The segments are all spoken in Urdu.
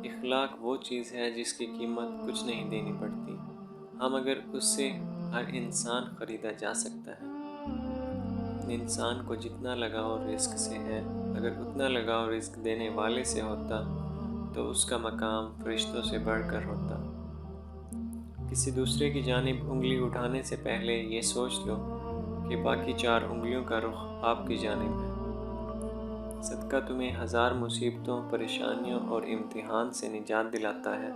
اخلاق وہ چیز ہے جس کی قیمت کچھ نہیں دینی پڑتی، ہم اگر اس سے ہر انسان خریدا جا سکتا ہے۔ انسان کو جتنا لگاؤ رزق سے ہے، اگر اتنا لگاؤ رزق دینے والے سے ہوتا تو اس کا مقام فرشتوں سے بڑھ کر ہوتا۔ کسی دوسرے کی جانب انگلی اٹھانے سے پہلے یہ سوچ لو کہ باقی 4 انگلیوں کا رخ آپ کی جانب ہے۔ صدقہ تمہیں 1000 مصیبتوں، پریشانیوں اور امتحان سے نجات دلاتا ہے۔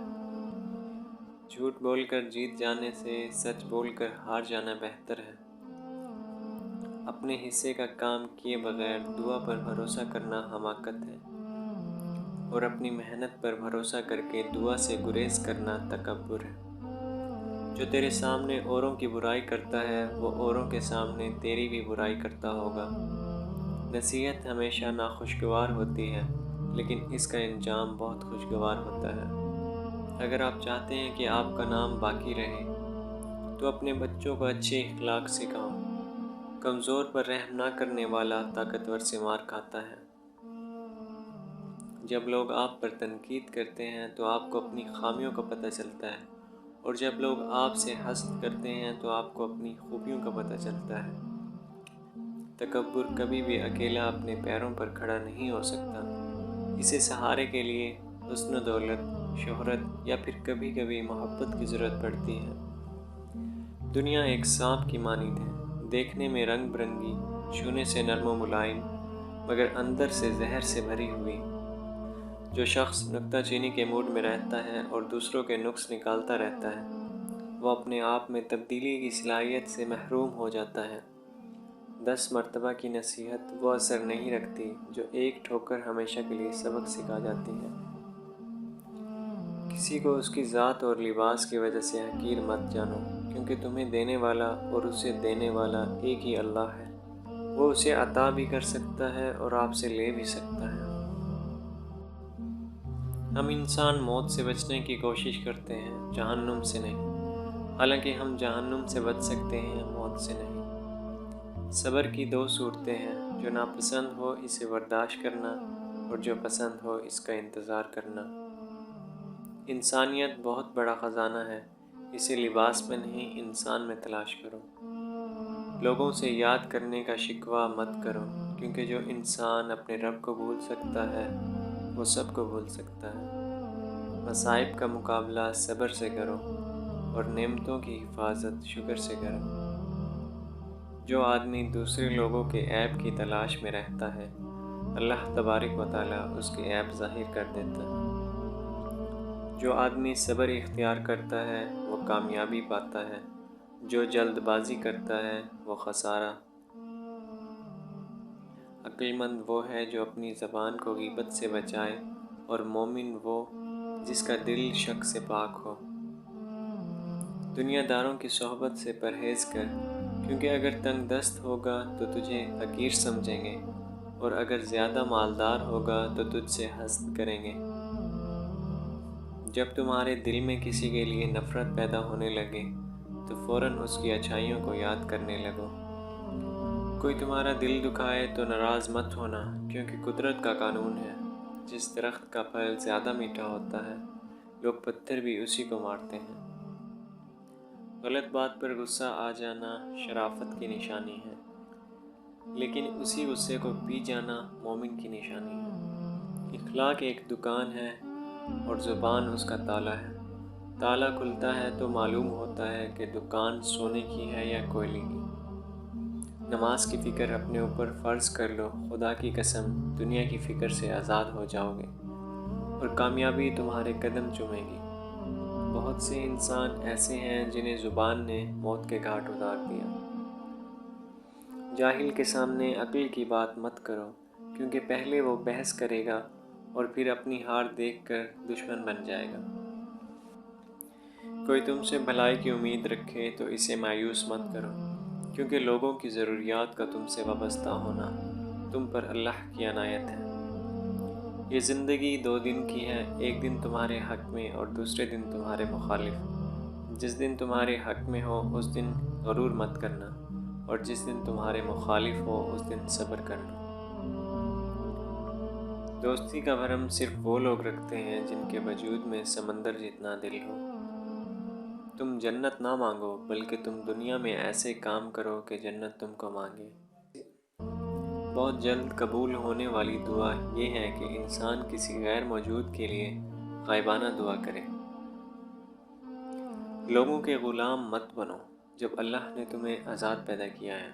جھوٹ بول کر جیت جانے سے سچ بول کر ہار جانا بہتر ہے۔ اپنے حصے کا کام کیے بغیر دعا پر بھروسہ کرنا حماقت ہے، اور اپنی محنت پر بھروسہ کر کے دعا سے گریز کرنا تکبر ہے۔ جو تیرے سامنے اوروں کی برائی کرتا ہے وہ اوروں کے سامنے تیری بھی برائی کرتا ہوگا۔ نصیحت ہمیشہ ناخوشگوار ہوتی ہے، لیکن اس کا انجام بہت خوشگوار ہوتا ہے۔ اگر آپ چاہتے ہیں کہ آپ کا نام باقی رہے تو اپنے بچوں کو اچھے اخلاق سکھاؤ۔ کمزور پر رحم نہ کرنے والا طاقتور سے مار کھاتا ہے۔ جب لوگ آپ پر تنقید کرتے ہیں تو آپ کو اپنی خامیوں کا پتہ چلتا ہے، اور جب لوگ آپ سے حسد کرتے ہیں تو آپ کو اپنی خوبیوں کا پتہ چلتا ہے۔ تکبر کبھی بھی اکیلا اپنے پیروں پر کھڑا نہیں ہو سکتا، اسے سہارے کے لیے حسن و دولت، شہرت یا پھر کبھی کبھی محبت کی ضرورت پڑتی ہے۔ دنیا ایک سانپ کی مانند ہے، دیکھنے میں رنگ برنگی، چھونے سے نرم و ملائم، مگر اندر سے زہر سے بھری ہوئی۔ جو شخص نکتہ چینی کے موڈ میں رہتا ہے اور دوسروں کے نقص نکالتا رہتا ہے، وہ اپنے آپ میں تبدیلی کی صلاحیت سے محروم ہو جاتا ہے۔ 10 مرتبہ کی نصیحت وہ اثر نہیں رکھتی جو ایک ٹھوکر ہمیشہ کے لیے سبق سکھا جاتی ہے۔ کسی کو اس کی ذات اور لباس کی وجہ سے حقیر مت جانو، کیونکہ تمہیں دینے والا اور اسے دینے والا ایک ہی اللہ ہے۔ وہ اسے عطا بھی کر سکتا ہے اور آپ سے لے بھی سکتا ہے۔ ہم انسان موت سے بچنے کی کوشش کرتے ہیں، جہنم سے نہیں، حالانکہ ہم جہنم سے بچ سکتے ہیں، موت سے نہیں۔ صبر کی 2 صورتیں ہیں، جو ناپسند ہو اسے برداشت کرنا، اور جو پسند ہو اس کا انتظار کرنا۔ انسانیت بہت بڑا خزانہ ہے، اسے لباس میں نہیں انسان میں تلاش کرو۔ لوگوں سے یاد کرنے کا شکوہ مت کرو، کیونکہ جو انسان اپنے رب کو بھول سکتا ہے وہ سب کو بھول سکتا ہے۔ مصائب کا مقابلہ صبر سے کرو، اور نعمتوں کی حفاظت شکر سے کرو۔ جو آدمی دوسرے لوگوں کے عیب کی تلاش میں رہتا ہے، اللہ تبارک و تعالیٰ اس کے عیب ظاہر کر دیتا ہے۔ جو آدمی صبر اختیار کرتا ہے وہ کامیابی پاتا ہے، جو جلد بازی کرتا ہے وہ خسارہ۔ عقل مند وہ ہے جو اپنی زبان کو غیبت سے بچائے، اور مومن وہ جس کا دل شک سے پاک ہو۔ دنیا داروں کی صحبت سے پرہیز کر، کیونکہ اگر تنگ دست ہوگا تو تجھے حقیر سمجھیں گے، اور اگر زیادہ مالدار ہوگا تو تجھ سے حسد کریں گے۔ جب تمہارے دل میں کسی کے لیے نفرت پیدا ہونے لگے تو فوراً اس کی اچھائیوں کو یاد کرنے لگو۔ کوئی تمہارا دل دکھائے تو ناراض مت ہونا، کیونکہ قدرت کا قانون ہے، جس درخت کا پھل زیادہ میٹھا ہوتا ہے، لوگ پتھر بھی اسی کو مارتے ہیں۔ غلط بات پر غصہ آ جانا شرافت کی نشانی ہے، لیکن اسی غصے کو پی جانا مومن کی نشانی ہے۔ اخلاق ایک دکان ہے اور زبان اس کا تالا ہے۔ تالا کھلتا ہے تو معلوم ہوتا ہے کہ دکان سونے کی ہے یا کوئلے کی۔ نماز کی فکر اپنے اوپر فرض کر لو، خدا کی قسم دنیا کی فکر سے آزاد ہو جاؤ گے، اور کامیابی تمہارے قدم چومے گی۔ بہت سے انسان ایسے ہیں جنہیں زبان نے موت کے گھاٹ اتار دیا۔ جاہل کے سامنے عقل کی بات مت کرو، کیونکہ پہلے وہ بحث کرے گا اور پھر اپنی ہار دیکھ کر دشمن بن جائے گا۔ کوئی تم سے بھلائی کی امید رکھے تو اسے مایوس مت کرو، کیونکہ لوگوں کی ضروریات کا تم سے وابستہ ہونا تم پر اللہ کی عنایت ہے۔ یہ زندگی 2 دن کی ہے، ایک دن تمہارے حق میں اور دوسرے دن تمہارے مخالف۔ جس دن تمہارے حق میں ہو اس دن غرور مت کرنا، اور جس دن تمہارے مخالف ہو اس دن صبر کرنا۔ دوستی کا بھرم صرف وہ لوگ رکھتے ہیں جن کے وجود میں سمندر جتنا دل ہو۔ تم جنت نہ مانگو، بلکہ تم دنیا میں ایسے کام کرو کہ جنت تم کو مانگے۔ بہت جلد قبول ہونے والی دعا یہ ہے کہ انسان کسی غیر موجود کے لیے غائبانہ دعا کرے۔ لوگوں کے غلام مت بنو جب اللہ نے تمہیں آزاد پیدا کیا ہے۔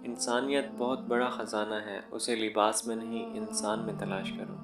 انسانیت بہت بڑا خزانہ ہے، اسے لباس میں نہیں انسان میں تلاش کرو۔